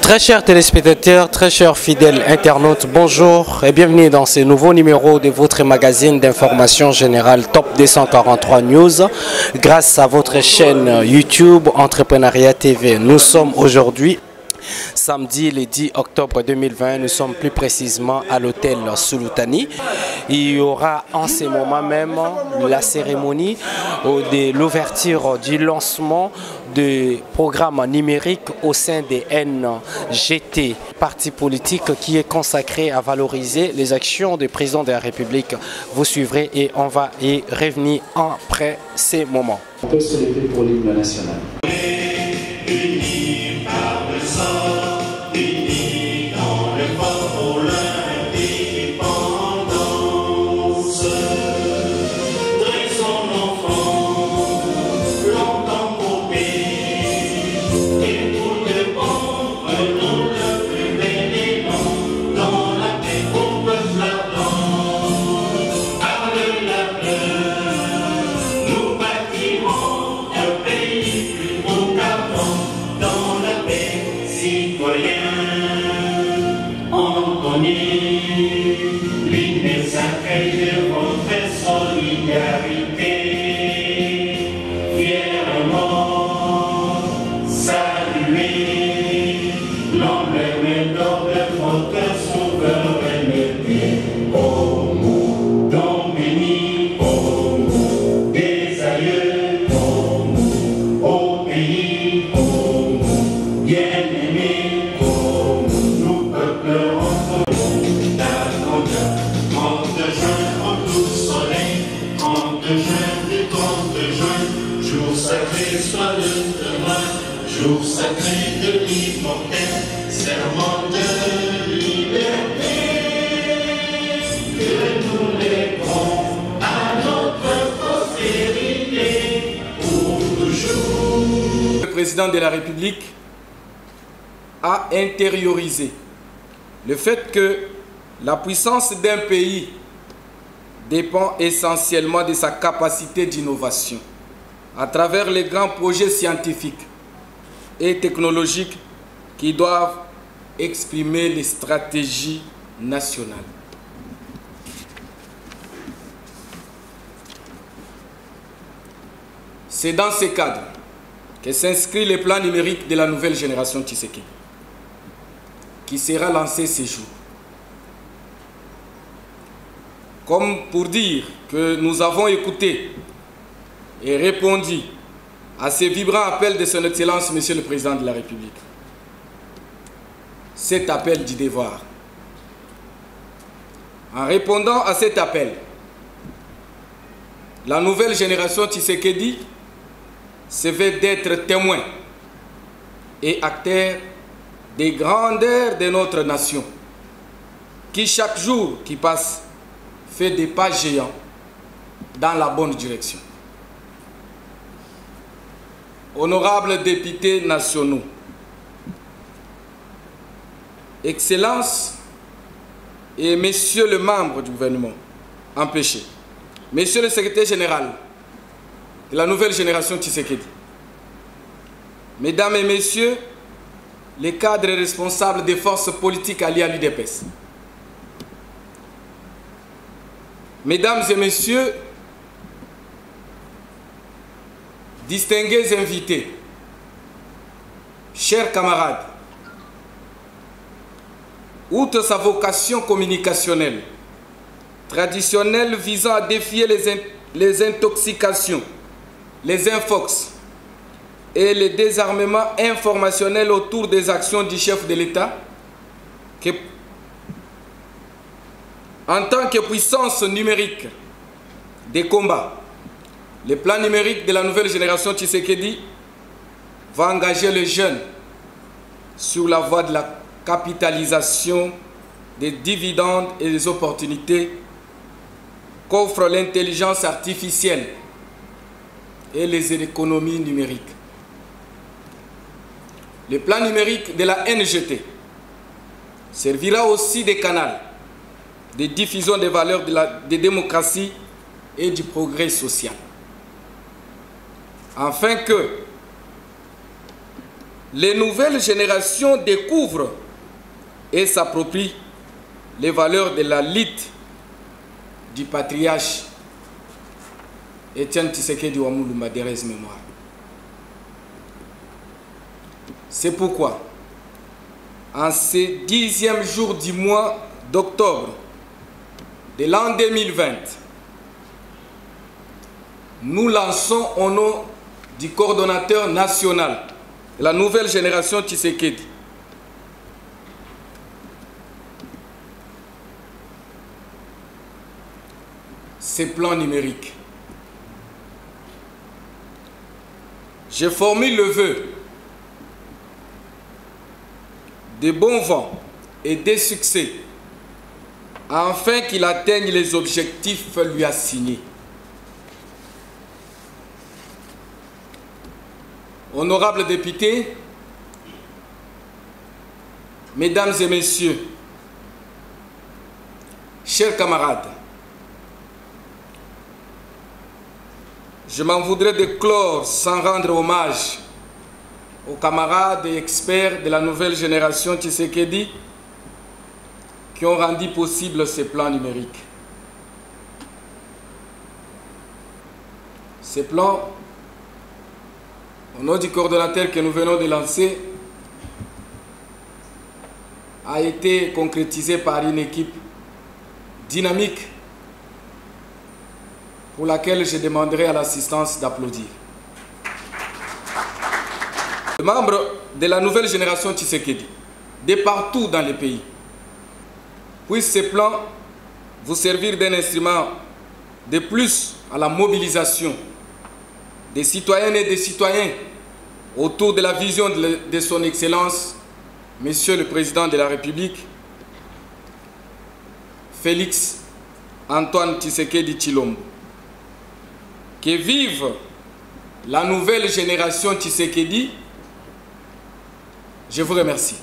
Très chers téléspectateurs, très chers fidèles internautes, bonjour et bienvenue dans ce nouveau numéro de votre magazine d'information générale Top 243 News grâce à votre chaîne YouTube Entrepreneuriat TV. Nous sommes aujourd'hui samedi le 10 octobre 2020, nous sommes plus précisément à l'hôtel Sultani. Il y aura en ce moment même la cérémonie de l'ouverture du lancement du programme numérique au sein des NGT, parti politique qui est consacré à valoriser les actions du président de la République. Vous suivrez et on va y revenir après ces moments. On peut se lever pour l'hymne national. Jour sacré de l'immortel, serment de liberté, que nous léguons à notre postérité pour toujours. Le président de la République a intériorisé le fait que la puissance d'un pays dépend essentiellement de sa capacité d'innovation à travers les grands projets scientifiques et technologiques qui doivent exprimer les stratégies nationales. C'est dans ce cadre que s'inscrit le plan numérique de la nouvelle génération Tshisekedi, qui sera lancé ce jour. Comme pour dire que nous avons écouté et répondu à ces vibrants appels de son Excellence, Monsieur le Président de la République. Cet appel du devoir. En répondant à cet appel, la nouvelle génération Tshisekedi se veut d'être témoin et acteur des grandeurs de notre nation, qui chaque jour qui passe fait des pas géants dans la bonne direction. Honorables députés nationaux, Excellences et Messieurs les membres du gouvernement empêchés, Messieurs le secrétaire général de la nouvelle génération Tshisekedi, Mesdames et Messieurs les cadres responsables des forces politiques alliées à l'UDPS, Mesdames et Messieurs, distingués invités, chers camarades, outre sa vocation communicationnelle, traditionnelle visant à défier les intoxications, les infox et les désarmements informationnels autour des actions du chef de l'État, en tant que puissance numérique des combats, le plan numérique de la nouvelle génération Tshisekedi va engager les jeunes sur la voie de la capitalisation des dividendes et des opportunités qu'offre l'intelligence artificielle et les économies numériques. Le plan numérique de la NGT servira aussi de canal de diffusion des valeurs de la démocratie et du progrès social. Afin que les nouvelles générations découvrent et s'approprient les valeurs de la lutte du patriarche Etienne Tshisekedi Wamulumba Derez Mémoire. C'est pourquoi, en ce 10e jour du mois d'octobre de l'an 2020, nous lançons au nom du coordonnateur national de la nouvelle génération Tshisekedi ces plans numériques. Je formule le vœu de bons vents et des succès afin qu'il atteigne les objectifs lui assignés. Honorables députés, mesdames et messieurs, chers camarades, je m'en voudrais de clore sans rendre hommage aux camarades et experts de la nouvelle génération Tshisekedi qui ont rendu possible ces plans numériques. Ces plans, au nom du coordonnateur que nous venons de lancer, a été concrétisé par une équipe dynamique pour laquelle je demanderai à l'assistance d'applaudir. Les membres de la nouvelle génération Tshisekedi, de partout dans le pays, puissent ces plans vous servir d'un instrument de plus à la mobilisation des citoyennes et des citoyens autour de la vision de son Excellence, Monsieur le Président de la République, Félix Antoine Tshisekedi Tshilombo. Que vive la nouvelle génération Tshisekedi. Je vous remercie.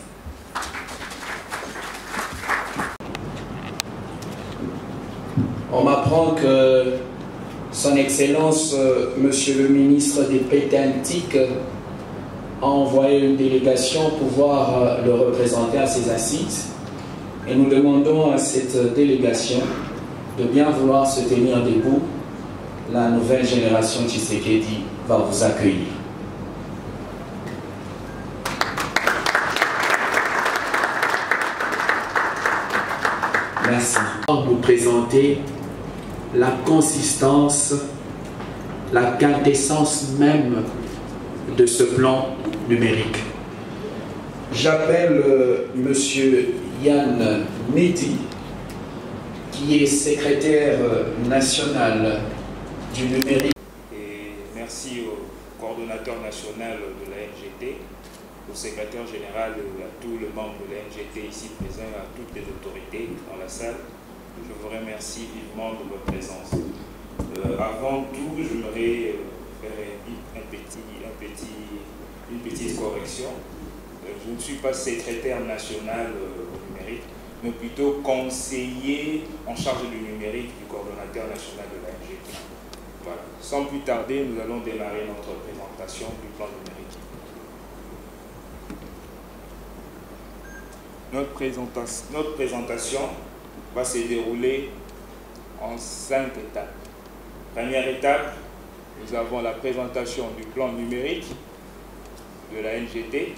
On m'apprend que Son Excellence, Monsieur le ministre des Pétantiques, a envoyé une délégation pour pouvoir le représenter à ses assises. Et nous demandons à cette délégation de bien vouloir se tenir debout. La nouvelle génération Tshisekedi va vous accueillir. Merci. Vous présenter la consistance, la quintessence même de ce plan numérique. J'appelle Monsieur Yann Nedi, qui est secrétaire national du numérique. Et merci au coordonnateur national de la NGT, au secrétaire général, à tous les membres de la NGT ici présents, à toutes les autorités dans la salle. Je vous remercie vivement de votre présence. Avant tout, j'aimerais faire une petite correction. Je ne suis pas secrétaire national au numérique, mais plutôt conseiller en charge du numérique du coordonnateur national de la NGT. Voilà. Sans plus tarder, nous allons démarrer notre présentation du plan numérique. Notre présentation va se dérouler en 5 étapes. Première étape, nous avons la présentation du plan numérique de la NGT.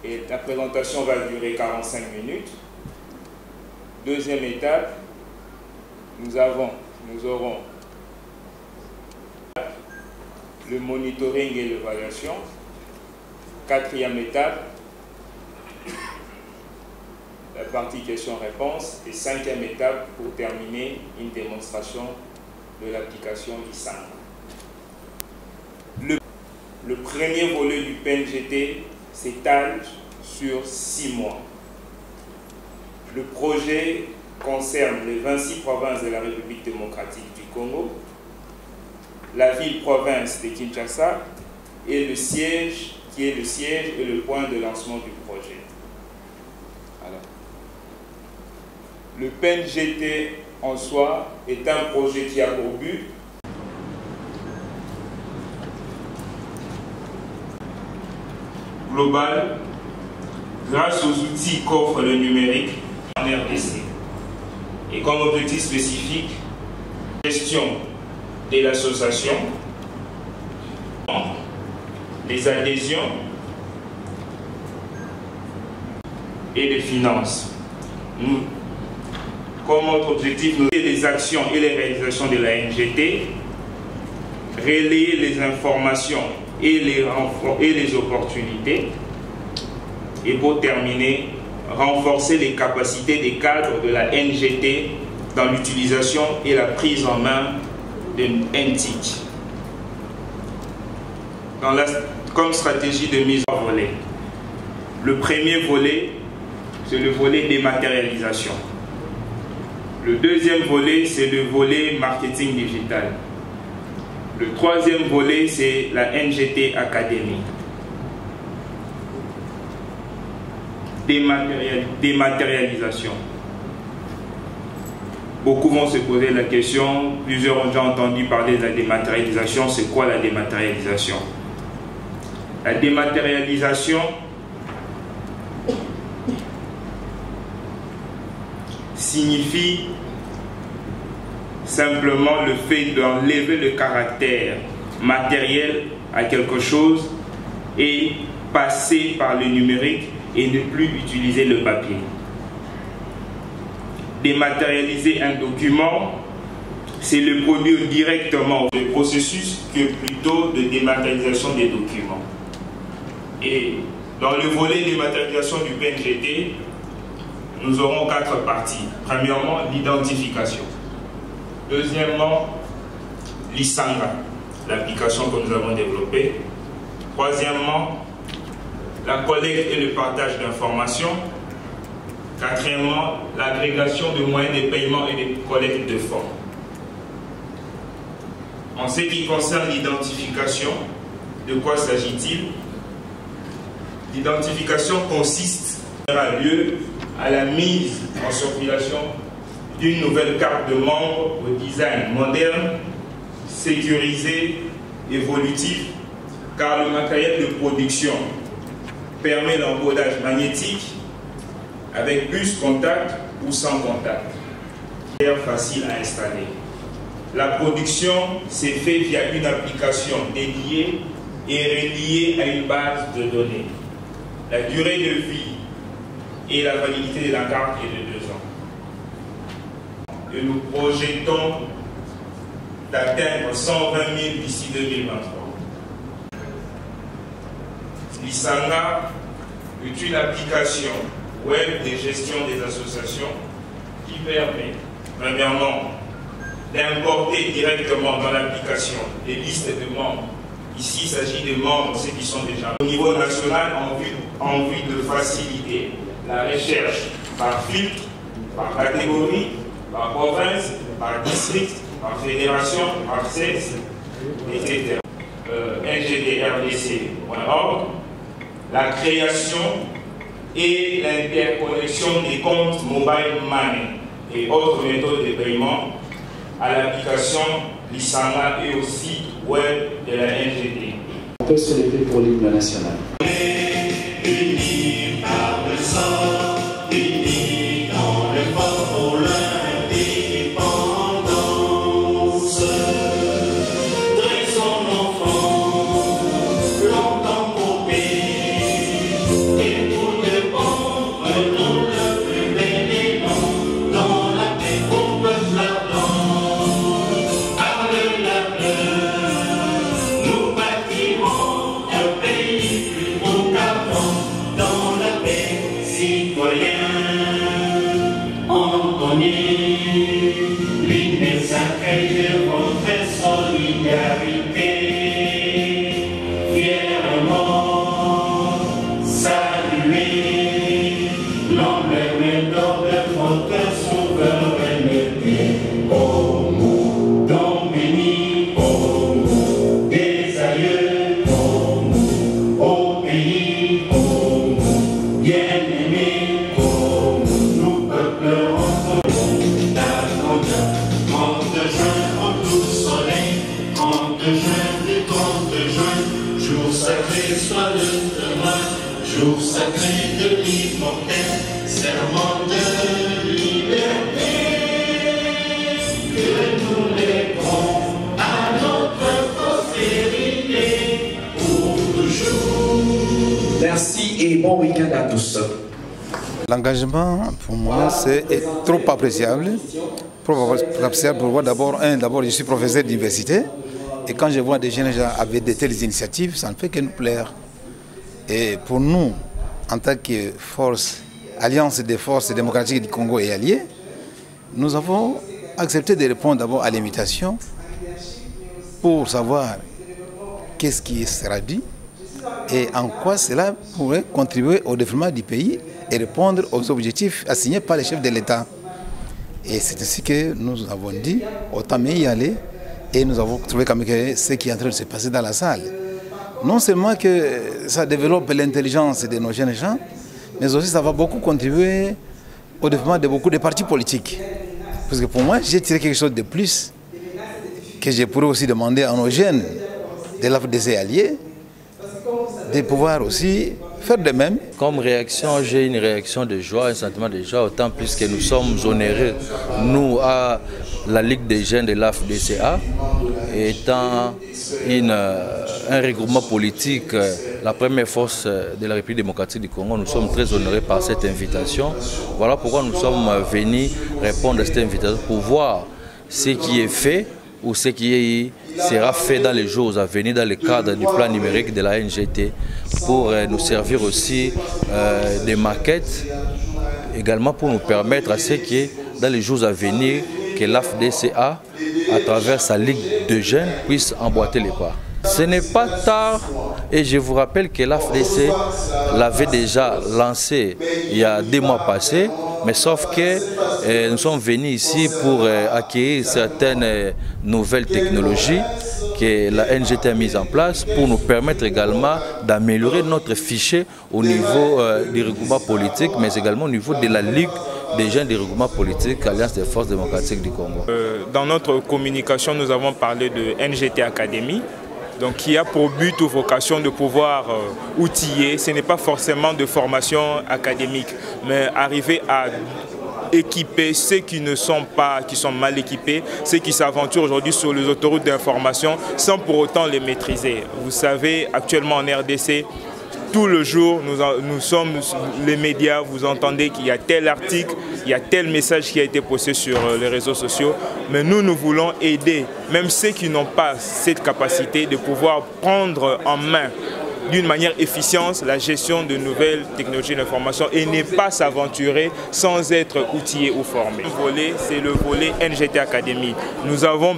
Et la présentation va durer 45 minutes. Deuxième étape, nous aurons le monitoring et l'évaluation. Quatrième étape, la partie questions-réponses. Et cinquième étape, pour terminer, une démonstration de l'application ISAN. Le premier volet du PNGT s'étale sur 6 mois. Le projet concerne les 26 provinces de la République démocratique du Congo, la ville-province de Kinshasa et le siège, qui est le siège et le point de lancement du projet. Alors, le PNGT en soi est un projet qui a pour but globale grâce aux outils qu'offre le numérique en RDC. Et comme objectif spécifique, gestion de l'association, les adhésions et les finances. Comme notre objectif, nous les actions et les réalisations de la NGT, relayer les informations et les opportunités, et pour terminer, renforcer les capacités des cadres de la NGT dans l'utilisation et la prise en main d'une NTIC. Comme stratégie de mise en volet. Le premier volet, c'est le volet dématérialisation. Le deuxième volet, c'est le volet marketing digital. Le troisième volet, c'est la NGT Academy. Dématérialisation. Beaucoup vont se poser la question, plusieurs ont déjà entendu parler de la dématérialisation. C'est quoi la dématérialisation? La dématérialisation signifie simplement le fait d'enlever le caractère matériel à quelque chose et passer par le numérique et ne plus utiliser le papier. Dématérialiser un document, c'est le produire directement le processus que plutôt de dématérialisation des documents. Et dans le volet dématérialisation du PNGT, nous aurons 4 parties. Premièrement, l'identification. Deuxièmement, l'Isanga, l'application que nous avons développée. Troisièmement, la collecte et le partage d'informations. Quatrièmement, l'agrégation de moyens de paiement et de collecte de fonds. En ce qui concerne l'identification, de quoi s'agit-il? L'identification consiste à lieu à la mise en circulation d'une nouvelle carte de membre au design moderne, sécurisé, évolutif, car le matériel de production permet l'encodage magnétique avec puce contact ou sans contact. Facile à installer. La production s'est faite via une application dédiée et reliée à une base de données. La durée de vie et la validité de la carte est de 2 ans. Et nous projetons d'atteindre 120 000 d'ici 2023. L'Isanga est une application web de gestion des associations qui permet, premièrement, d'importer directement dans l'application les listes de membres. Ici, il s'agit des membres, ceux qui sont déjà au niveau national en vue de faciliter la recherche par filtre, par catégorie, par province, par district, par fédération, par sexe, etc. ngdrdc.org, la création et l'interconnexion des comptes mobile money et autres méthodes de paiement à l'application l'Isanga et au site web de la NGT. On peut se lever pour l'hymne national. Unis par le sang, unis dans le fort pour l'indépendance. Dressons l'enfant, longtemps paupé, et pour de bon, prenons le plus bel élan, dans la paix au peuple ardent. Par le labeur, nous bâtirons un pays plus beau qu'avant, dans la paix citoyenne. Entonnez l'hymne sacré de votre solidarité, fièrement saluer l'emblème d'or de votre souveraineté. Au mot don béni, au mot des aïeux, au pays, au bien-aimé, nous peuplerons d'Argonda. 30 juin, en tout soleil, 30 juin du 30 juin, jour sacré soit le demain. jour sacré de l'immortel, serment de liberté, que nous léguons à notre postérité pour toujours. Merci et bon week-end à tous. L'engagement, pour moi, c'est trop appréciable. Pour voir d'abord, je suis professeur d'université. Et quand je vois des jeunes gens avec de telles initiatives, ça ne fait que nous plaire. Et pour nous, en tant que force, Alliance des forces démocratiques du Congo et alliés, nous avons accepté de répondre d'abord à l'invitation pour savoir qu'est-ce qui sera dit et en quoi cela pourrait contribuer au développement du pays et répondre aux objectifs assignés par les chefs de l'État. Et c'est ainsi que nous avons dit, autant mieux y aller. Et nous avons trouvé quand même que ce qui est en train de se passer dans la salle, non seulement que ça développe l'intelligence de nos jeunes gens, mais aussi ça va beaucoup contribuer au développement de beaucoup de partis politiques. Parce que pour moi, j'ai tiré quelque chose de plus que je pourrais aussi demander à nos jeunes de l'AFDC alliés de pouvoir aussi faire de même. Comme réaction, j'ai une réaction de joie, un sentiment de joie, autant plus que nous sommes honorés, nous, à la Ligue des jeunes de l'AFDCA, étant un regroupement politique, la première force de la République démocratique du Congo. Nous sommes très honorés par cette invitation. Voilà pourquoi nous sommes venus répondre à cette invitation pour voir ce qui est fait ou ce qui sera fait dans les jours à venir dans le cadre du plan numérique de la NGT pour nous servir aussi des maquettes, également pour nous permettre à ce qui dans les jours à venir que l'AFDCA, à travers sa ligue de jeunes, puisse emboîter les pas. Ce n'est pas tard et je vous rappelle que l'AFDC l'avait déjà lancé il y a 2 mois passés, mais sauf que nous sommes venus ici pour acquérir certaines nouvelles technologies que la NGT a mises en place pour nous permettre également d'améliorer notre fichier au niveau du regroupement politique, mais également au niveau de la Ligue des jeunes du regroupement politique, Alliance des forces démocratiques du Congo. Dans notre communication, nous avons parlé de NGT Academy, donc qui a pour but ou vocation de pouvoir outiller. Ce n'est pas forcément de formation académique, mais arriver à équiper ceux qui ne sont pas, qui sont mal équipés, ceux qui s'aventurent aujourd'hui sur les autoroutes d'information sans pour autant les maîtriser. Vous savez, actuellement en RDC, tout le jour, nous sommes les médias, vous entendez qu'il y a tel article, il y a tel message qui a été posté sur les réseaux sociaux, mais nous voulons aider, même ceux qui n'ont pas cette capacité de pouvoir prendre en main d'une manière efficiente la gestion de nouvelles technologies d'information et ne pas s'aventurer sans être outillé ou formé. Le volet, c'est le volet NGT Academy. Nous avons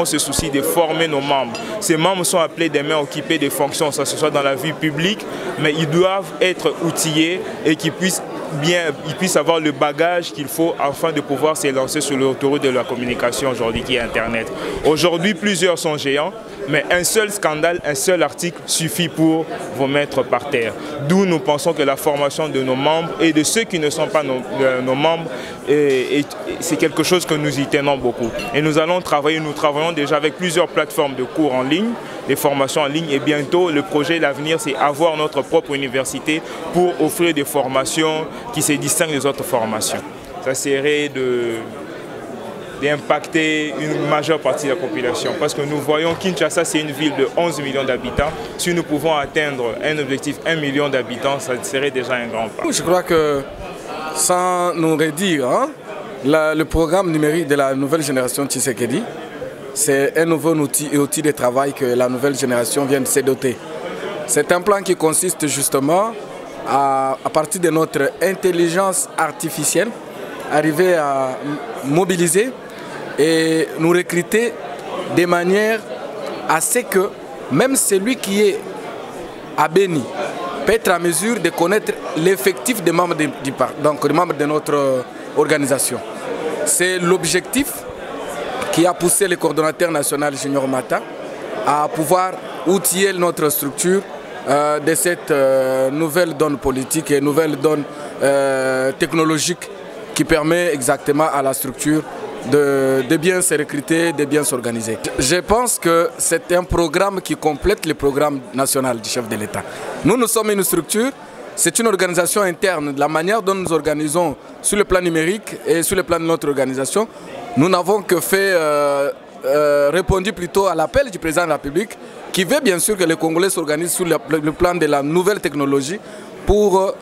ce souci de former nos membres. Ces membres sont appelés des mains occupées de fonctions, que ce soit dans la vie publique, mais ils doivent être outillés et qu'ils puissent avoir le bagage qu'il faut afin de pouvoir s'élancer sur l'autoroute de la communication aujourd'hui qui est Internet. Aujourd'hui, plusieurs sont géants, mais un seul scandale, un seul article suffit pour vous mettre par terre. D'où nous pensons que la formation de nos membres et de ceux qui ne sont pas nos membres, c'est quelque chose que nous y tenons beaucoup. Et nous travaillons déjà avec plusieurs plateformes de cours en ligne, des formations en ligne, et bientôt le projet, l'avenir, c'est avoir notre propre université pour offrir des formations qui se distinguent des autres formations. Ça serait d'impacter une majeure partie de la population. Parce que nous voyons Kinshasa, c'est une ville de 11 millions d'habitants. Si nous pouvons atteindre un objectif 1 million d'habitants, ça serait déjà un grand pas. Je crois que, sans nous redire, le programme numérique de la nouvelle génération Tshisekedi, c'est un nouveau outil de travail que la nouvelle génération vient de se doter. C'est un plan qui consiste justement à partir de notre intelligence artificielle, arriver à mobiliser et nous recruter de manière à ce que même celui qui est à Béni peut être à mesure de connaître l'effectif des membres de notre organisation. C'est l'objectif qui a poussé le coordonnateur national Junior Mata à pouvoir outiller notre structure de cette nouvelle donne politique et nouvelle donne technologique qui permet exactement à la structure de bien se recruter, de bien s'organiser. Je pense que c'est un programme qui complète le programme national du chef de l'État. Nous sommes une structure, c'est une organisation interne. La manière dont nous organisons sur le plan numérique et sur le plan de notre organisation, nous n'avons que fait répondu plutôt à l'appel du président de la République qui veut bien sûr que les Congolais s'organisent sur le plan de la nouvelle technologie pour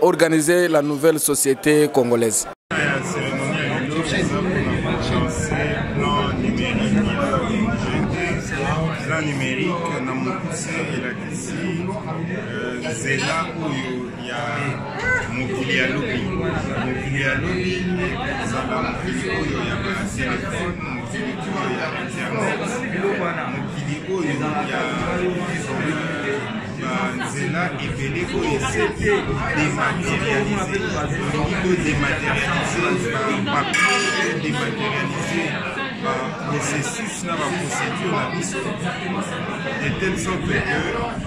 organiser la nouvelle société congolaise. Plan numérique na mokuse elakisi nzela oyo ya mokili ya lobi ezala mokili oyo ya batelefone, mokili oyo ya internet, mokili oyo ya banzela ebele oyo esete dématérialisé, bapapier dématérialisé, processus na procédure na biso de telle sorte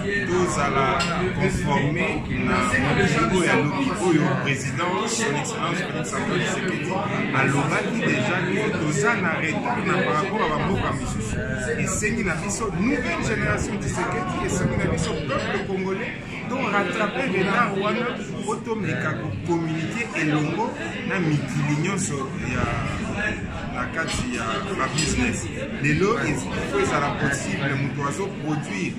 que tozala conformé na mokili oyo alobi oyo président son excellence Félix Antoine Tshisekedi alobaki déjà que toza na retard na par rapport à bamboka misusu. Esengi na biso nouvelle génération Tshisekedi, esengi na biso peuple congolais donc rattraper retard wana po tomeka communiquer elongo na mikili nyonso ya na kati ya ba business. Lelo ifo ezala possible moto azoproduire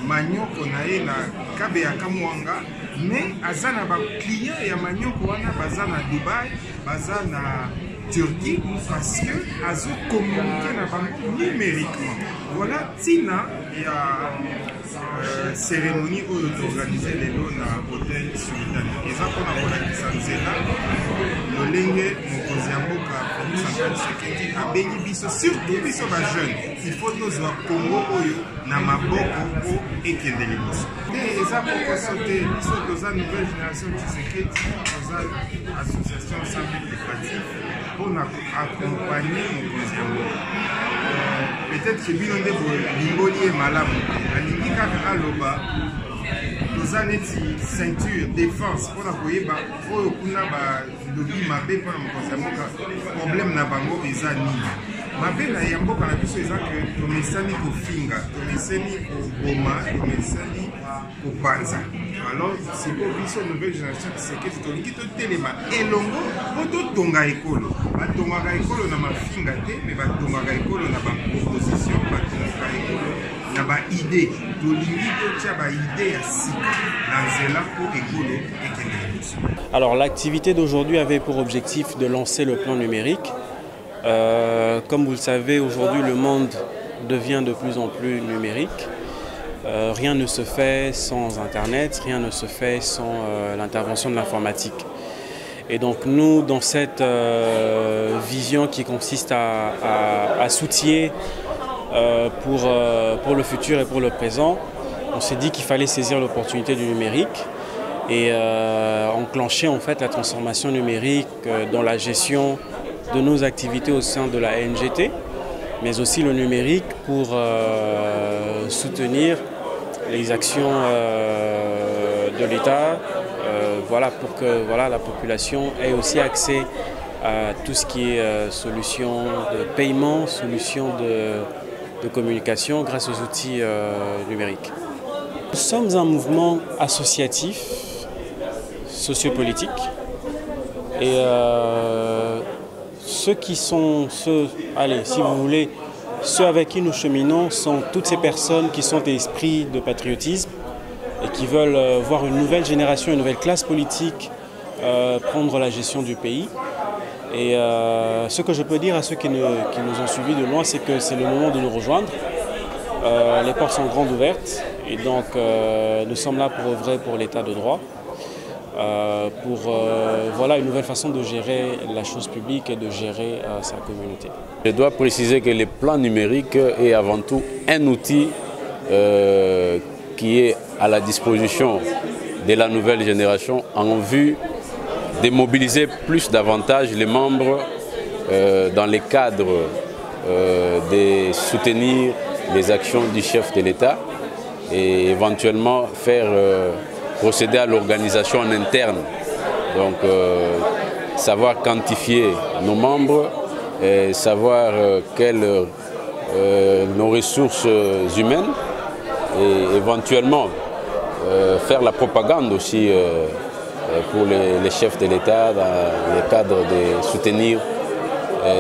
manioko na ye na kabe ya kamwanga, mais aza na ba client ya manioko wana baza na Dubaï, baza na Turquie, parce que azo communiquer na bango numériquement. Voilà tina ya cérémonie oyo organisé lelo na hôtel Sultani. Eza mpona kolakisa nzela lolenge mokonzi ya mboka Félix Antoine Tshisekedi abengi biso, surtout biso bajeune, il faut tozwa Congo oyo na maboko po ekende liboso. Eza pokoso te, biso toza nouvelle génération Tshisekedi, toza association sans but lucratif mpona accompagner mokonzi ya mboka. Peut-être que bino nde bolimboli ye malamu te, alingi kaka aloba toza neti ceinture défense mpona koyeba oyo kuna balobi mabe mpona mokonzi ya mboka problème na bango eza nini. Mabe na ya mboka na biso eza ke tomesani kofinga, tomesani koboma, tomesani kopanza. Alors siko biso nouvelle génération Tshisekedi tolingi totelema elongo po totonga ekolo. Batongaka ekolo na mafinga te, mais batongaka ekolo na baproposition, batongaka ekolo na baide. Tolingi totia baide ya sika na nzela po ekolo ekende liboso. Alors l'activité d'aujourd'hui avait pour objectif de lancer le plan numérique. Comme vous le savez, aujourd'hui le monde devient de plus en plus numérique. Rien ne se fait sans Internet, rien ne se fait sans l'intervention de l'informatique. Et donc nous, dans cette vision qui consiste à s'outiller pour le futur et pour le présent, on s'est dit qu'il fallait saisir l'opportunité du numérique et enclencher en fait la transformation numérique dans la gestion de nos activités au sein de la NGT, mais aussi le numérique pour soutenir les actions de l'État, voilà, pour que la population ait aussi accès à tout ce qui est solution de paiement, solution de communication grâce aux outils numériques. Nous sommes un mouvement associatif, sociopolitique, et ceux qui sont, allez, si vous voulez, ceux avec qui nous cheminons sont toutes ces personnes qui sont esprits de patriotisme et qui veulent voir une nouvelle génération, une nouvelle classe politique prendre la gestion du pays. Et ce que je peux dire à ceux qui nous ont suivis de loin, c'est que c'est le moment de nous rejoindre. Les portes sont grandes ouvertes et donc nous sommes là pour œuvrer pour l'état de droit. Voilà une nouvelle façon de gérer la chose publique et de gérer sa communauté. Je dois préciser que le plan numérique est avant tout un outil qui est à la disposition de la nouvelle génération en vue de mobiliser plus davantage les membres dans le cadre de soutenir les actions du chef de l'État et éventuellement faire procéder à l'organisation en interne, donc savoir quantifier nos membres savoir quelles nos ressources humaines et éventuellement faire la propagande aussi pour les chefs de l'État dans le cadre de soutenir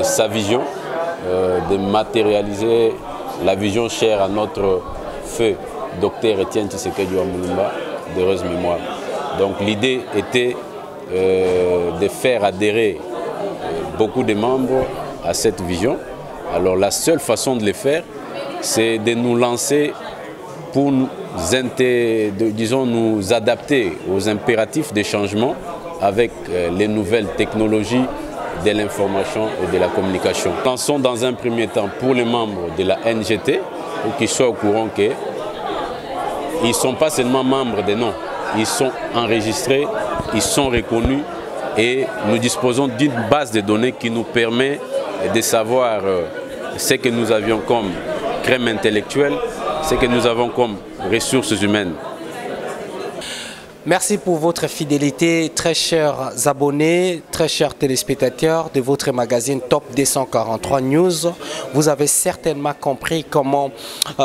sa vision, de matérialiser la vision chère à notre feu, docteur Étienne Tshisekedi Lumumba, d'heureuse mémoire. Donc l'idée était de faire adhérer beaucoup de membres à cette vision. Alors la seule façon de le faire, c'est de nous lancer pour nous adapter aux impératifs des changements avec les nouvelles technologies de l'information et de la communication. Lançons dans un premier temps pour les membres de la NGT, pour qu'ils soient au courant qu'ils ne sont pas seulement membres des noms, ils sont enregistrés, ils sont reconnus et nous disposons d'une base de données qui nous permet de savoir ce que nous avions comme crème intellectuelle, ce que nous avons comme ressources humaines. Merci pour votre fidélité, très chers abonnés, très chers téléspectateurs de votre magazine Top 243 News. Vous avez certainement compris comment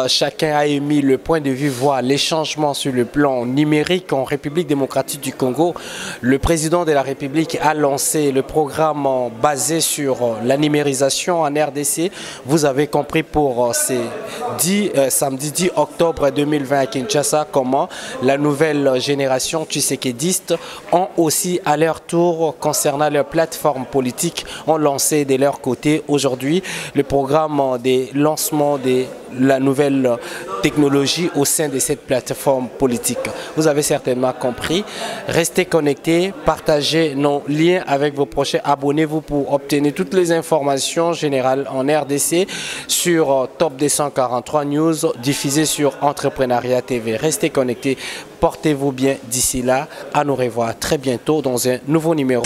chacun a émis le point de vue, voire les changements sur le plan numérique en République démocratique du Congo. Le président de la République a lancé le programme basé sur la numérisation en RDC. Vous avez compris pour samedi 10 octobre 2020 à Kinshasa comment la nouvelle génération tshisekédistes ont aussi à leur tour, concernant leur plateforme politique, ont lancé de leur côté aujourd'hui le programme de lancement de la nouvelle technologie au sein de cette plateforme politique. Vous avez certainement compris. Restez connectés, partagez nos liens avec vos proches, abonnez-vous pour obtenir toutes les informations générales en RDC sur Top 243 News diffusé sur Entrepreneuriat TV. Restez connectés, portez-vous bien d'ici là. À nous revoir très bientôt dans un nouveau numéro.